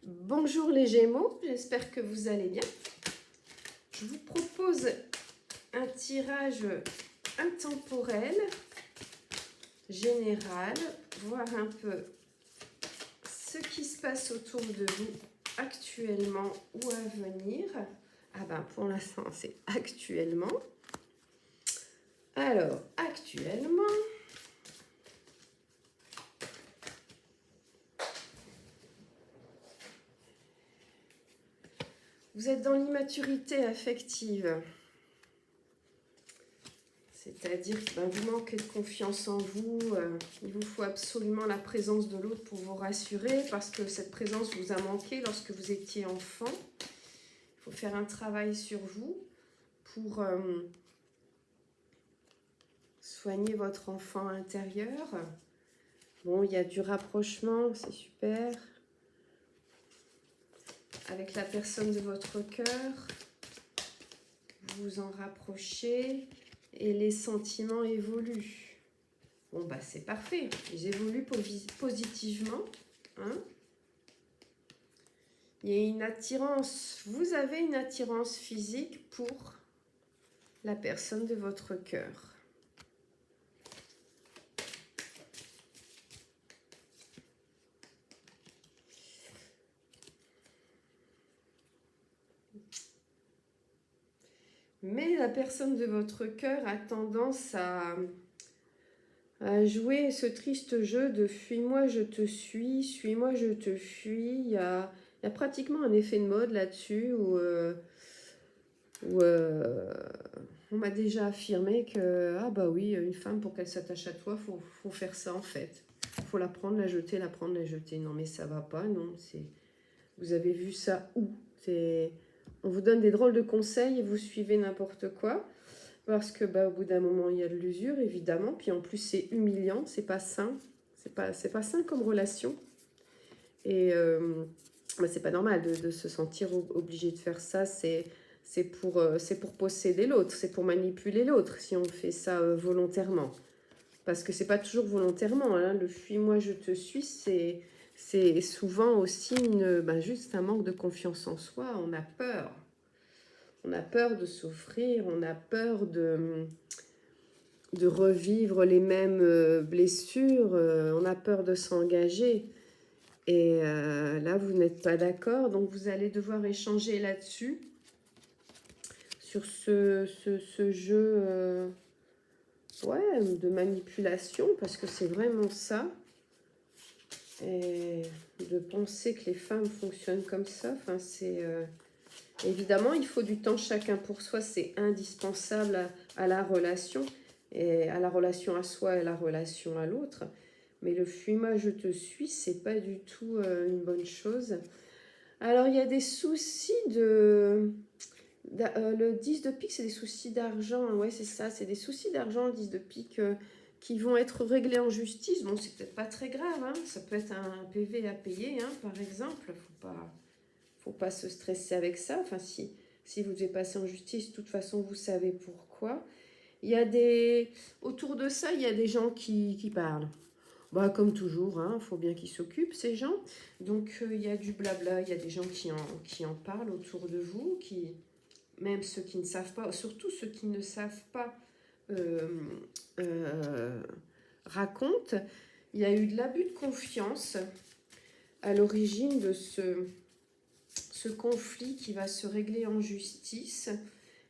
Bonjour les Gémeaux, j'espère que vous allez bien. Je vous propose un tirage intemporel, général, voir un peu ce qui se passe autour de vous actuellement ou à venir. Ah ben pour l'instant c'est actuellement. Alors actuellement, vous êtes dans l'immaturité affective. C'est-à-dire que vous manquez de confiance en vous, il vous faut absolument la présence de l'autre pour vous rassurer, parce que cette présence vous a manqué lorsque vous étiez enfant. Il faut faire un travail sur vous pour soigner votre enfant intérieur. Bon, il y a du rapprochement, c'est super. Avec la personne de votre cœur, vous vous en rapprochez et les sentiments évoluent. Bon, bah c'est parfait. Ils évoluent positivement. Hein? Il y a une attirance. Vous avez une attirance physique pour la personne de votre cœur. Mais la personne de votre cœur a tendance à jouer ce triste jeu de fuis-moi, je te suis-moi, je te fuis. Il y a pratiquement un effet de mode là-dessus où on m'a déjà affirmé que, ah bah oui, une femme, pour qu'elle s'attache à toi, faut faire ça en fait. Faut la prendre, la jeter, la prendre, la jeter. Non mais ça va pas, non. Vous avez vu ça où? On vous donne des drôles de conseils et vous suivez n'importe quoi. Parce que au bout d'un moment, il y a de l'usure, évidemment. Puis en plus, c'est humiliant, c'est pas sain. C'est pas sain comme relation. Et c'est pas normal de se sentir obligé de faire ça. C'est pour posséder l'autre, c'est pour manipuler l'autre si on fait ça volontairement. Parce que c'est pas toujours volontairement. Hein. Le fuis-moi, je te suis, c'est souvent aussi juste un manque de confiance en soi. On a peur. On a peur de souffrir, on a peur de revivre les mêmes blessures, on a peur de s'engager. Et là, vous n'êtes pas d'accord, donc vous allez devoir échanger là-dessus, sur ce jeu de manipulation, parce que c'est vraiment ça. Et de penser que les femmes fonctionnent comme ça, c'est... Évidemment, il faut du temps chacun pour soi, c'est indispensable à la relation, et à la relation à soi et à la relation à l'autre. Mais le fuis-moi, je te suis, c'est pas du tout une bonne chose. Alors, il y a des soucis le 10 de pique, c'est des soucis d'argent. Ouais, c'est ça, c'est des soucis d'argent, le 10 de pique, qui vont être réglés en justice. Bon, c'est peut-être pas très grave, hein. Ça peut être un PV à payer, hein, par exemple. Faut pas se stresser avec ça. Enfin, si vous devez passer en justice, de toute façon, vous savez pourquoi. Autour de ça, il y a des gens qui parlent. Comme toujours, hein, faut bien qu'ils s'occupent, ces gens. Donc, il y a du blabla, il y a des gens qui en parlent autour de vous, même ceux qui ne savent pas, surtout ceux qui ne savent pas racontent. Il y a eu de l'abus de confiance à l'origine de ce conflit qui va se régler en justice.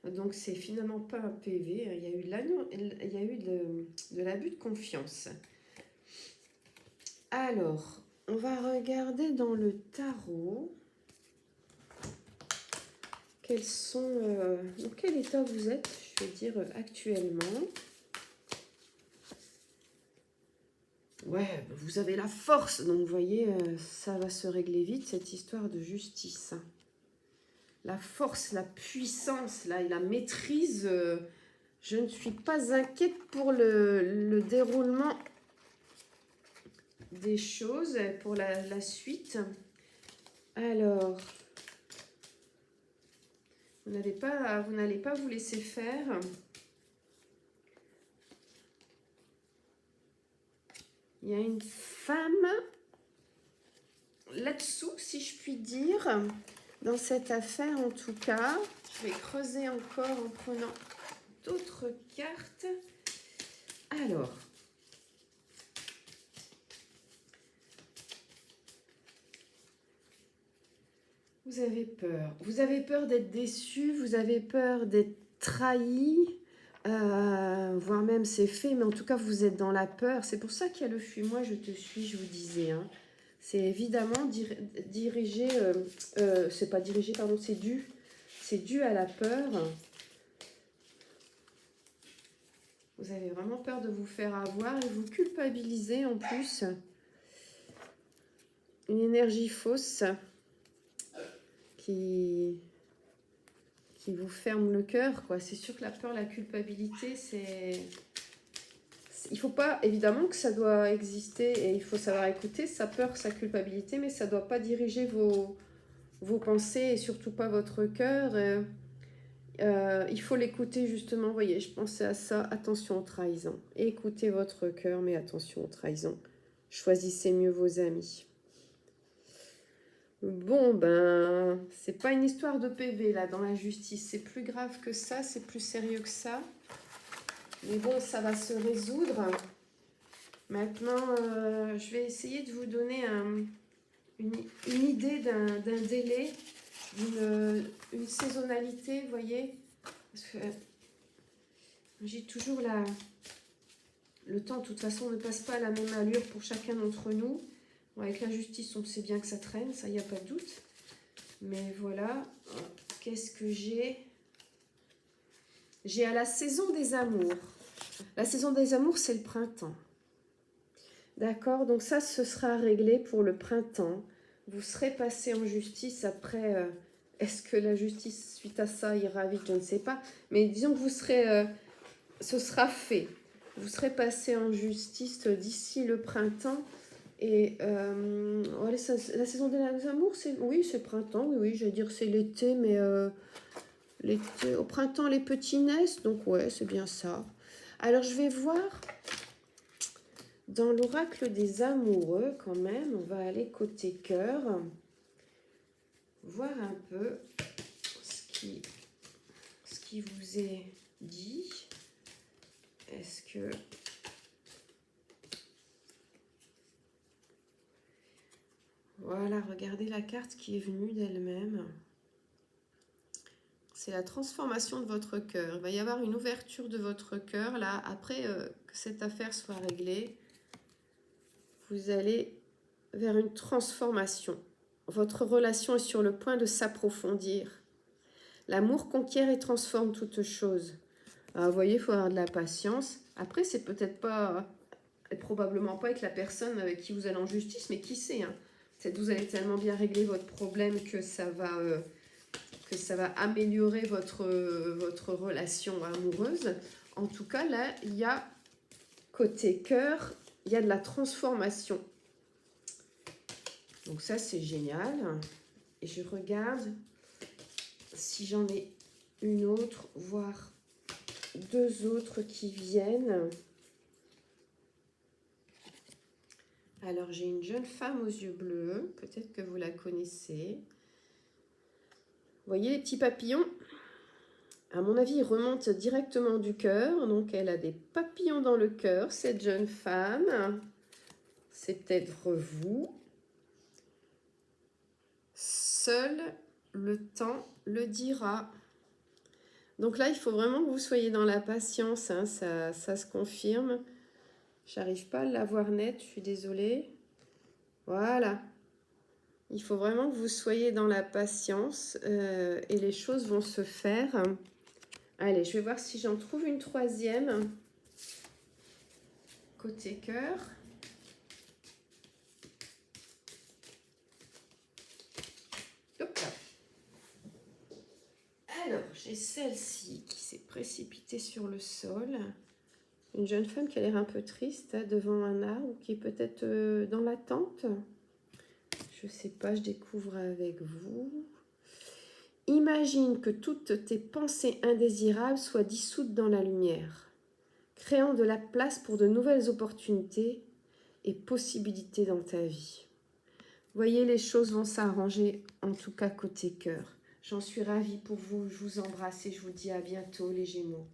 Donc c'est finalement pas un PV, il y a eu de l'abus de confiance. Alors, on va regarder dans le tarot dans quel état vous êtes, je veux dire, actuellement. Ouais, vous avez la force, donc vous voyez, ça va se régler vite, cette histoire de justice. La force, la puissance, la maîtrise, je ne suis pas inquiète pour le déroulement des choses, pour la suite. Alors, vous n'allez pas vous laisser faire. Il y a une femme là-dessous, si je puis dire, dans cette affaire en tout cas. Je vais creuser encore en prenant d'autres cartes. Alors, vous avez peur. Vous avez peur d'être déçu, vous avez peur d'être trahi, voire même c'est fait, mais en tout cas vous êtes dans la peur. C'est pour ça qu'il y a le fuis-moi, je te suis, je vous disais. Hein. C'est évidemment dirigé, c'est pas dirigé, pardon, c'est dû à la peur. Vous avez vraiment peur de vous faire avoir et vous culpabilisez en plus. Une énergie fausse qui vous ferme le cœur, quoi. C'est sûr que la peur, la culpabilité, il faut pas, évidemment que ça doit exister et il faut savoir écouter sa peur, sa culpabilité, mais ça doit pas diriger vos pensées et surtout pas votre cœur. Il faut l'écouter justement, vous voyez, je pensais à ça, attention aux trahisons. Écoutez votre cœur, mais attention aux trahisons. Choisissez mieux vos amis. Bon, ben, c'est pas une histoire de PV là dans la justice, c'est plus grave que ça, c'est plus sérieux que ça. Mais bon, ça va se résoudre. Maintenant, je vais essayer de vous donner une idée d'un délai, une saisonnalité, vous voyez. Parce que j'ai toujours le temps, de toute façon, ne passe pas à la même allure pour chacun d'entre nous. Bon, avec la justice, on sait bien que ça traîne, ça, il n'y a pas de doute. Mais voilà, qu'est-ce que j'ai? J'ai à la saison des amours. La saison des amours, c'est le printemps. D'accord, donc ça, ce sera réglé pour le printemps. Vous serez passé en justice après. Est-ce que la justice, suite à ça, ira vite? Je ne sais pas. Mais disons que vous serez, ce sera fait. Vous serez passé en justice d'ici le printemps. Et la saison des amours, oui, c'est printemps. Oui, j'allais dire c'est l'été, mais au printemps, les petits naissent. Donc, ouais, c'est bien ça. Alors, je vais voir... Dans l'oracle des amoureux, quand même, on va aller côté cœur, voir un peu ce qui vous est dit. Est-ce que... Voilà, regardez la carte qui est venue d'elle-même. C'est la transformation de votre cœur. Il va y avoir une ouverture de votre cœur, là, après que cette affaire soit réglée. Vous allez vers une transformation. Votre relation est sur le point de s'approfondir. L'amour conquiert et transforme toute chose. Alors, vous voyez, il faut avoir de la patience. Après, c'est peut-être pas, et probablement pas avec la personne avec qui vous allez en justice, mais qui sait, hein. Peut-être que vous allez tellement bien régler votre problème que ça va améliorer votre relation amoureuse. En tout cas, là, il y a côté cœur, il y a de la transformation. Donc ça, c'est génial. Et je regarde si j'en ai une autre, voire deux autres qui viennent. Alors, j'ai une jeune femme aux yeux bleus. Peut-être que vous la connaissez. Vous voyez les petits papillons? À mon avis, ils remontent directement du cœur. Donc, elle a des papillons dans le cœur, cette jeune femme. C'est peut-être vous. Seul le temps le dira. Donc là, il faut vraiment que vous soyez dans la patience. Hein, ça se confirme. J'arrive pas à la voir nette, je suis désolée. Voilà. Il faut vraiment que vous soyez dans la patience et les choses vont se faire. Allez, je vais voir si j'en trouve une troisième. Côté cœur. Hop là. Alors, j'ai celle-ci qui s'est précipitée sur le sol. Une jeune femme qui a l'air un peu triste devant un arbre, qui est peut-être dans l'attente. Je ne sais pas, je découvre avec vous. Imagine que toutes tes pensées indésirables soient dissoutes dans la lumière, créant de la place pour de nouvelles opportunités et possibilités dans ta vie. voyez, les choses vont s'arranger, en tout cas côté cœur. J'en suis ravie pour vous, je vous embrasse et je vous dis à bientôt les Gémeaux.